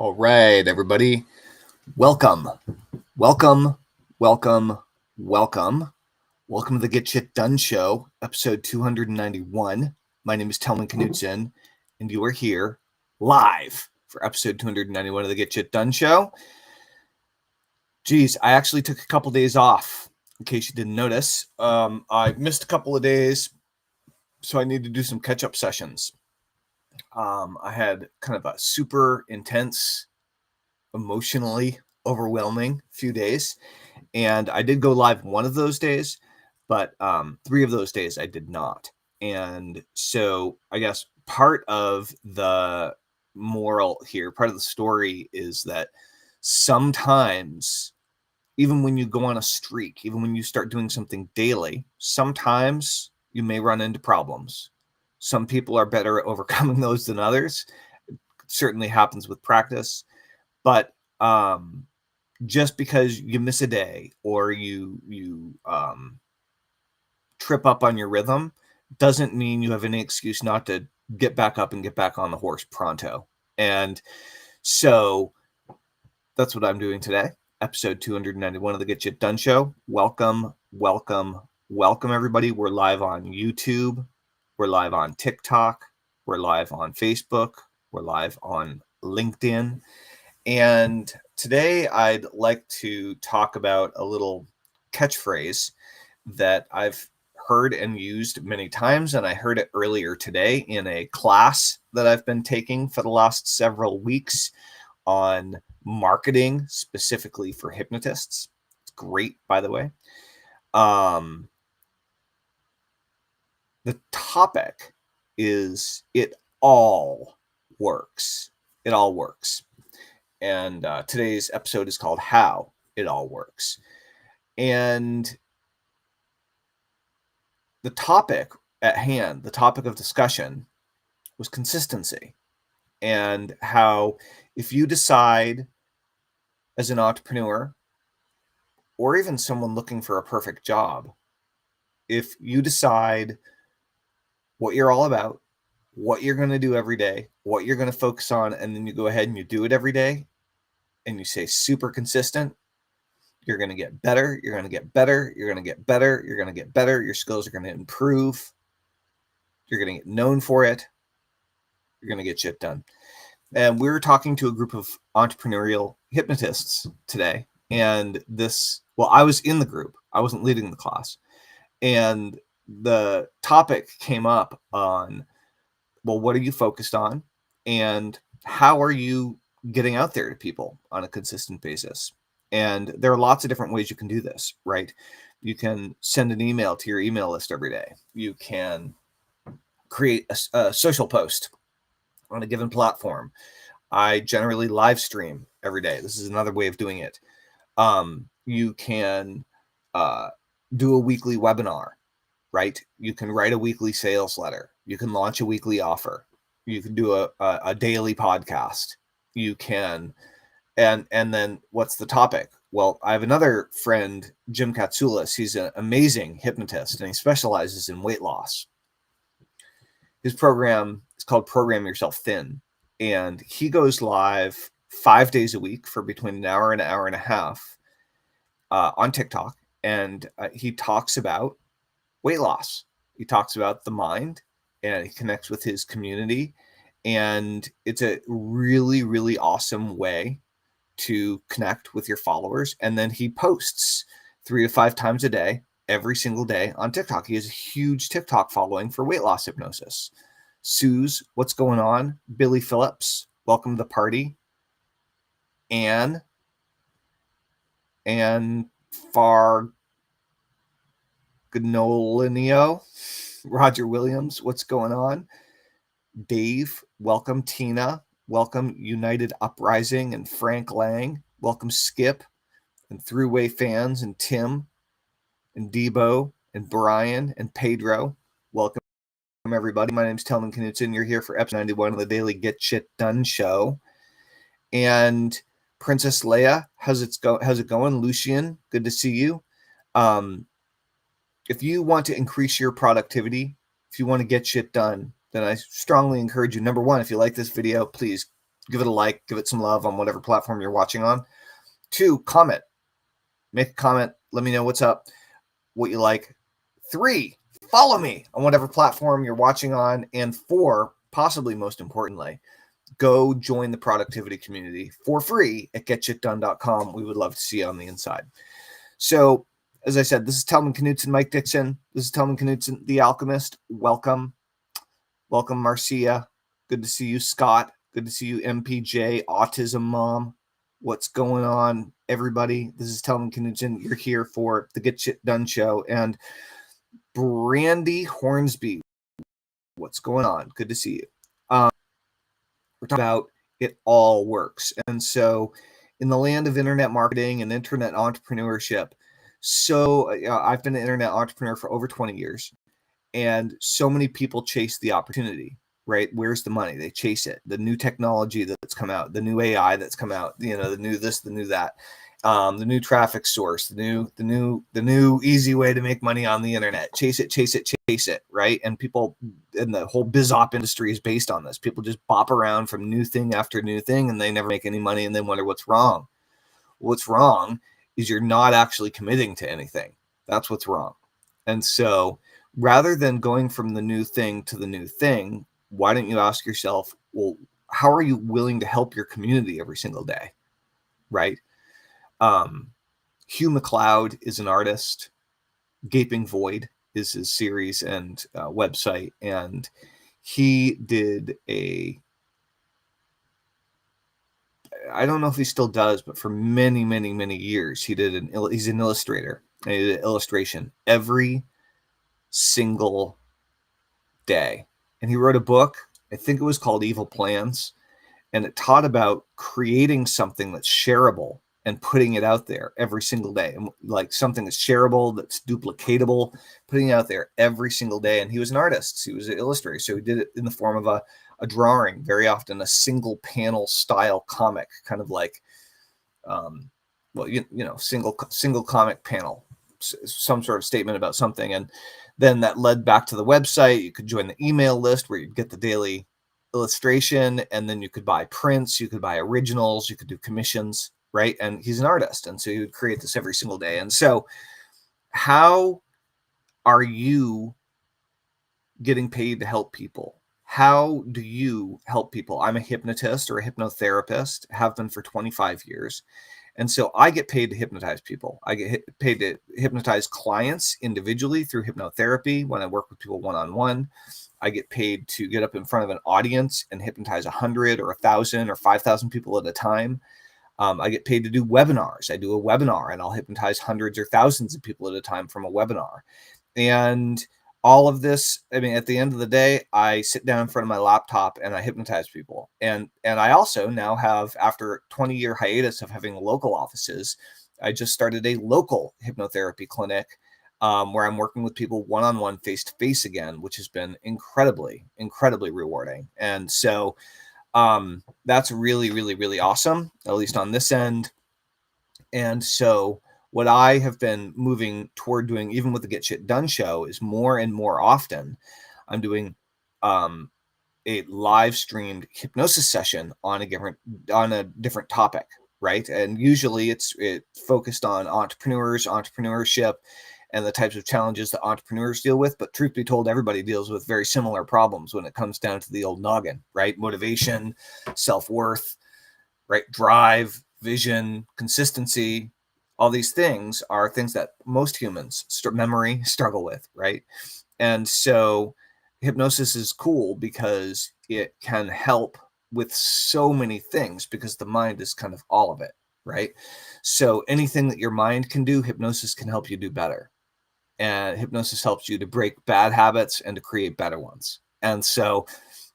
All right, everybody. Welcome. Welcome. Welcome. Welcome. Welcome to the Get Shit Done Show, episode 291. My name is Tellman Knutson, and you are here live for episode 291 of the Get Shit Done Show. Geez, I actually took a couple days off, in case you didn't notice. I missed a couple of days, so I need to do some catch-up sessions. I had kind of a super intense, emotionally overwhelming few days, and I did go live one of those days, but 3 of those days I did not. And so I guess part of the moral here, part of the story is that sometimes, even when you go on a streak, even when you start doing something daily, sometimes you may run into problems. Some people are better at overcoming those than others. It certainly happens with practice. But just because you miss a day or you trip up on your rhythm doesn't mean you have any excuse not to get back up and get back on the horse pronto. And so that's what I'm doing today. Episode 291 of the Get Shit Done Show. Welcome, welcome, welcome, everybody. We're live on YouTube. We're live on TikTok. We're live on Facebook. We're live on LinkedIn. And today I'd like to talk about a little catchphrase that I've heard and used many times, and I heard it earlier today in a class that I've been taking for the last several weeks on marketing specifically for hypnotists. It's great, by the way. The topic is it all works. It all works. And today's episode is called How It All Works. And the topic at hand, the topic of discussion, was consistency, and how if you decide as an entrepreneur or even someone looking for a perfect job, if you decide what you're all about, what you're going to do every day, what you're going to focus on, and then you go ahead and you do it every day, and you stay super consistent, you're going to get better, you're going to get better, you're going to get better, you're going to get better, your skills are going to improve, you're going to get known for it, you're going to get shit done. And we were talking to a group of entrepreneurial hypnotists today, and I was in the group, I wasn't leading the class, and the topic came up on, well, what are you focused on, and how are you getting out there to people on a consistent basis? And there are lots of different ways you can do this, right? You can send an email to your email list every day. You can create a social post on a given platform. I generally live stream every day. This is another way of doing it. You can do a weekly webinar, right? You can write a weekly sales letter. You can launch a weekly offer. You can do a daily podcast. You can, and then what's the topic? Well, I have another friend, Jim Katsoulis. He's an amazing hypnotist, and he specializes in weight loss. His program is called Program Yourself Thin, and he goes live 5 days a week for between an hour and a half on TikTok, and he talks about weight loss. He talks about the mind, and he connects with his community, and it's a really, really awesome way to connect with your followers. And then he posts 3 to 5 times a day, every single day on TikTok. He has a huge TikTok following for weight loss hypnosis. Suze, what's going on? Billy Phillips, welcome to the party. Anne Fargnolinio, Roger Williams, what's going on? Dave, welcome. Tina, welcome. United Uprising and Frank Lang, welcome. Skip and Throughway Fans and Tim and Debo and Brian and Pedro, welcome everybody. My name's Tellman Knutson. You're here for episode 91 of the Daily Get Shit Done Show. And Princess Leia, how's it going? Lucian, good to see you. If you want to increase your productivity, if you want to get shit done, then I strongly encourage you. Number one, if you like this video, please Give it a like, give it some love on whatever platform you're watching on. 2, comment. Make a comment. Let me know what's up, what you like. 3, follow me on whatever platform you're watching on. And 4, possibly most importantly, go join the productivity community for free at getshitdone.com. We would love to see you on the inside. So, as I said, this is Tellman Knutson, Mike Dixon. This is Tellman Knutson, the Alchemist. Welcome. Welcome, Marcia. Good to see you, Scott. Good to see you, MPJ, Autism Mom. What's going on, everybody? This is Tellman Knutson. You're here for the Get Shit Done show. And Brandy Hornsby, what's going on? Good to see you. We're talking about it all works. And so in the land of internet marketing and internet entrepreneurship, I've been an internet entrepreneur for over 20 years. And so many people chase the opportunity, right? Where's the money? They chase it. The new technology that's come out, the new AI that's come out, the new this, the new that, the new traffic source, the new easy way to make money on the internet. Chase it, right? And people, and the whole biz op industry is based on this. People just bop around from new thing after new thing, and they never make any money, and they wonder what's wrong. What's wrong is you're not actually committing to anything. That's what's wrong. And so rather than going from the new thing to the new thing, why don't you ask yourself, well, how are you willing to help your community every single day, right? Hugh McLeod is an artist. Gaping Void is his series and website, and he did I don't know if he still does, but for many, many, many years, he's an illustrator. And he did an illustration every single day. And he wrote a book, I think it was called Evil Plans, and it taught about creating something that's shareable and putting it out there every single day. And like something that's shareable, that's duplicatable, putting it out there every single day. And he was an artist. He was an illustrator. So he did it in the form of a drawing, very often a single panel style comic, kind of like, single comic panel, some sort of statement about something. And then that led back to the website. You could join the email list where you'd get the daily illustration, and then you could buy prints, you could buy originals, you could do commissions, right? And he's an artist, and so he would create this every single day. And so how are you getting paid to help people? How do you help people? I'm a hypnotist or a hypnotherapist, have been for 25 years. And so I get paid to hypnotize people. I get paid to hypnotize clients individually through hypnotherapy when I work with people one-on-one. I get paid to get up in front of an audience and hypnotize 100 or 1,000 or 5,000 people at a time. I get paid to do webinars. I do a webinar and I'll hypnotize hundreds or thousands of people at a time from a webinar. And all of this, I mean, at the end of the day, I sit down in front of my laptop and I hypnotize people. And I also now have, after a 20-year hiatus of having local offices, I just started a local hypnotherapy clinic where I'm working with people one-on-one, face-to-face again, which has been incredibly, incredibly rewarding. And so that's really, really, really awesome, at least on this end. And so what I have been moving toward doing, even with the Get Shit Done show, is more and more often I'm doing a live streamed hypnosis session on a different topic, right? And usually it's focused on entrepreneurship, and the types of challenges that entrepreneurs deal with. But truth be told, everybody deals with very similar problems when it comes down to the old noggin, right? Motivation, self-worth, right? Drive, vision, consistency. All these things are things that most humans, memory, struggle with, right? And so hypnosis is cool because it can help with so many things, because the mind is kind of all of it, right? So anything that your mind can do, hypnosis can help you do better. And hypnosis helps you to break bad habits and to create better ones. And so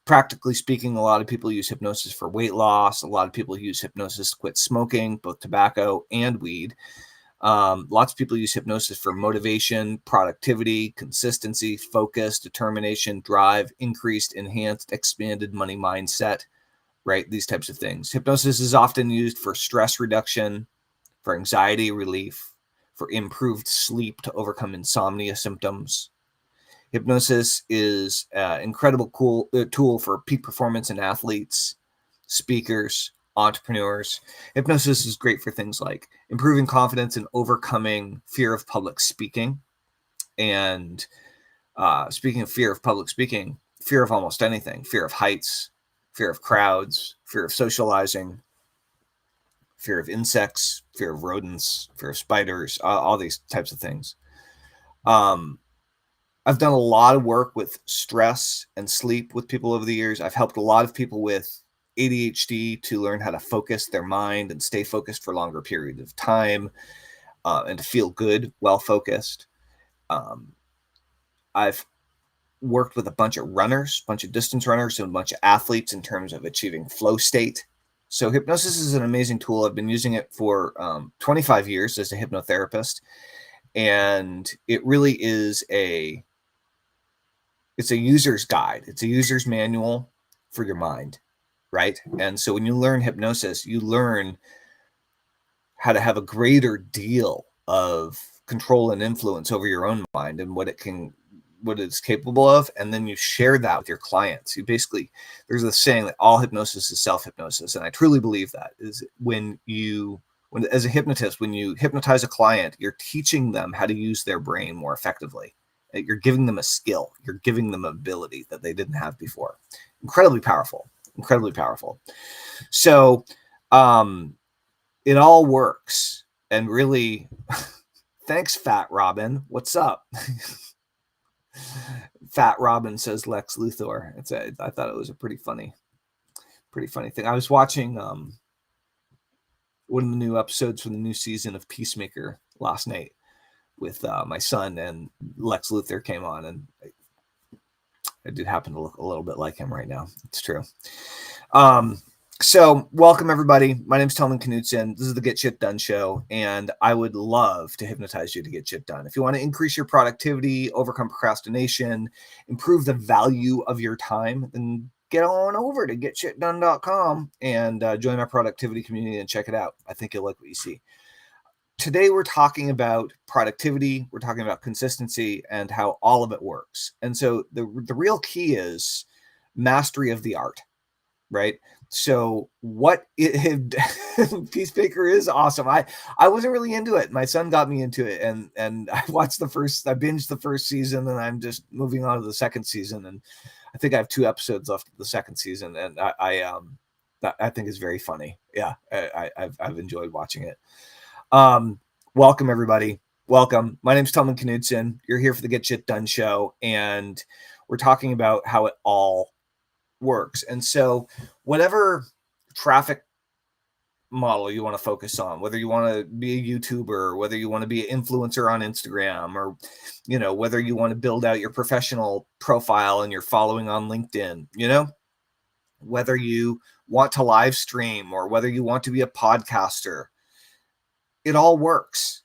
practically speaking, a lot of people use hypnosis for weight loss. A lot of people use hypnosis to quit smoking, both tobacco and weed. Lots of people use hypnosis for motivation, productivity, consistency, focus, determination, drive, increased, enhanced, expanded money mindset, right? These types of things. Hypnosis is often used for stress reduction, for anxiety relief, for improved sleep to overcome insomnia symptoms. Hypnosis is an incredible tool for peak performance in athletes. speakers, entrepreneurs. Hypnosis is great for things like improving confidence and overcoming fear of public speaking. And speaking of fear of public speaking, fear of almost anything, fear of heights, fear of crowds, fear of socializing, fear of insects, fear of rodents, fear of spiders, all these types of things. I've done a lot of work with stress and sleep with people over the years. I've helped a lot of people with ADHD to learn how to focus their mind and stay focused for longer periods of time, and to feel good while focused. I've worked with a bunch of runners, a bunch of distance runners, and a bunch of athletes in terms of achieving flow state. So hypnosis is an amazing tool. I've been using it for 25 years as a hypnotherapist, and it really is it's a user's guide. It's a user's manual for your mind, right? And so when you learn hypnosis, you learn how to have a greater deal of control and influence over your own mind and what it's capable of, and then you share that with your clients. You basically, there's a saying that all hypnosis is self-hypnosis, and I truly believe that is when as a hypnotist, when you hypnotize a client, you're teaching them how to use their brain more effectively. You're giving them a skill. You're giving them ability that they didn't have before. Incredibly powerful. Incredibly powerful. So it all works. And really, thanks, Fat Robin. What's up? Fat Robin, says Lex Luthor. I thought it was a pretty funny thing. I was watching one of the new episodes from the new season of Peacemaker last night with my son, and Lex Luthor came on, and I did happen to look a little bit like him right now. It's true. So welcome everybody. My name's Tellman Knudsen. This is the Get Shit Done show, and I would love to hypnotize you to get shit done. If you want to increase your productivity, overcome procrastination, improve the value of your time, then get on over to getshitdone.com and join our productivity community and check it out. I think you'll like what you see. Today we're talking about productivity, we're talking about consistency, and how all of it works. And so the real key is mastery of the art, right? So what Peacemaker is awesome. I wasn't really into it. My son got me into it, and I binged the first season, and I'm just moving on to the second season, and I think I have 2 episodes left of the second season, and I think it's very funny. Yeah, I've enjoyed watching it. Welcome everybody. Welcome. My name's Tellman Knudsen. You're here for the Get Shit Done show, and we're talking about how it all works. And so whatever traffic model you want to focus on, whether you want to be a YouTuber, whether you want to be an influencer on Instagram, or whether you want to build out your professional profile and your following on LinkedIn, whether you want to live stream or whether you want to be a podcaster, it all works.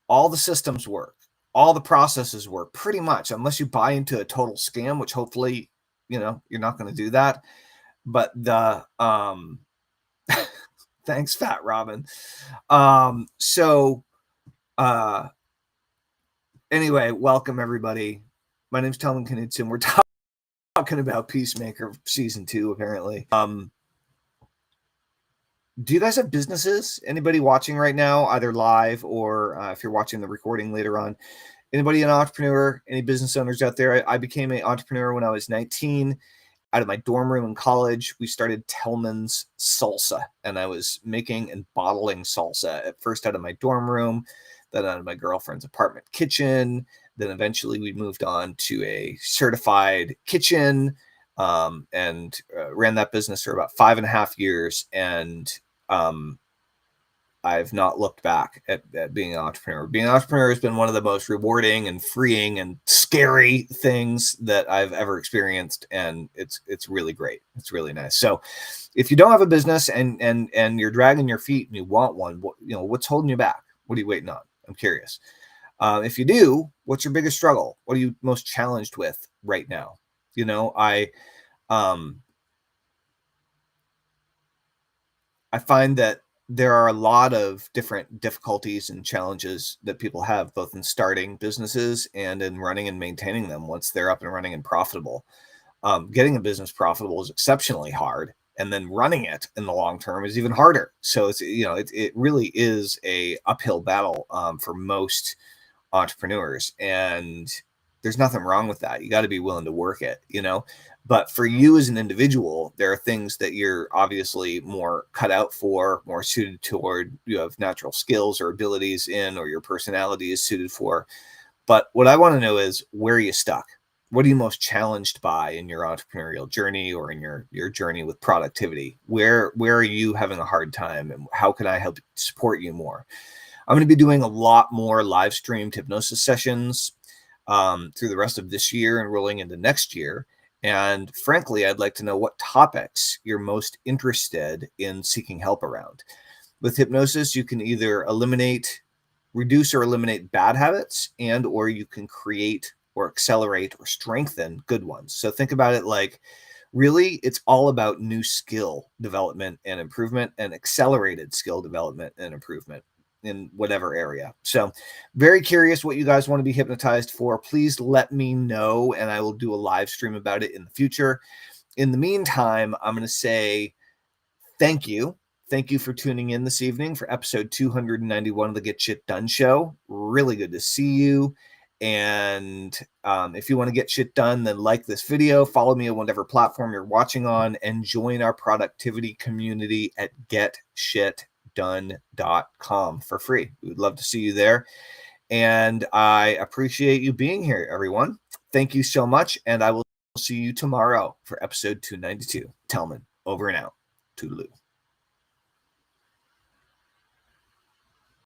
All the systems work. All the processes work pretty much, unless you buy into a total scam, which hopefully, you're not going to do that. But thanks, Fat Robin. Anyway, welcome everybody. My name's Tellman Knudsen. We're talking about Peacemaker season 2, apparently. Do you guys have businesses? Anybody watching right now, either live or if you're watching the recording later on? Anybody an entrepreneur? Any business owners out there? I became an entrepreneur when I was 19. Out of my dorm room in college, we started Tellman's Salsa, and I was making and bottling salsa at first out of my dorm room, then out of my girlfriend's apartment kitchen. Then eventually we moved on to a certified kitchen, and ran that business for about 5.5 years. And I've not looked back at being an entrepreneur. Being an entrepreneur has been one of the most rewarding and freeing and scary things that I've ever experienced. And it's really great. It's really nice. So if you don't have a business and you're dragging your feet and you want one, what's holding you back? What are you waiting on? I'm curious. If you do, what's your biggest struggle? What are you most challenged with right now? I find that there are a lot of different difficulties and challenges that people have, both in starting businesses and in running and maintaining them once they're up and running and profitable. Getting a business profitable is exceptionally hard. and then running it in the long term is even harder. So it's, it really is a uphill battle for most entrepreneurs, and there's nothing wrong with that. You got to be willing to work it, but for you as an individual, there are things that you're obviously more cut out for, more suited toward, you have natural skills or abilities in, or your personality is suited for. But what I want to know is, where are you stuck? What are you most challenged by in your entrepreneurial journey, or in your journey with productivity? Where are you having a hard time, and how can I help support you more? I'm going to be doing a lot more live streamed hypnosis sessions through the rest of this year and rolling into next year. And frankly, I'd like to know what topics you're most interested in seeking help around. With hypnosis, you can either reduce or eliminate bad habits, or you can create or accelerate or strengthen good ones. So think about it like, really, it's all about new skill development and improvement, and accelerated skill development and improvement in whatever area. So very curious what you guys want to be hypnotized for. Please let me know, and I will do a live stream about it in the future. In the meantime, I'm going to say thank you. Thank you for tuning in this evening for episode 291 of the Get Shit Done show. Really good to see you. And if you want to get shit done, then like this video, follow me on whatever platform you're watching on, and join our productivity community at getshitdone.com for free. We would love to see you there. And I appreciate you being here, everyone. Thank you so much. And I will see you tomorrow for episode 292. Tellman, over and out. Toodaloo.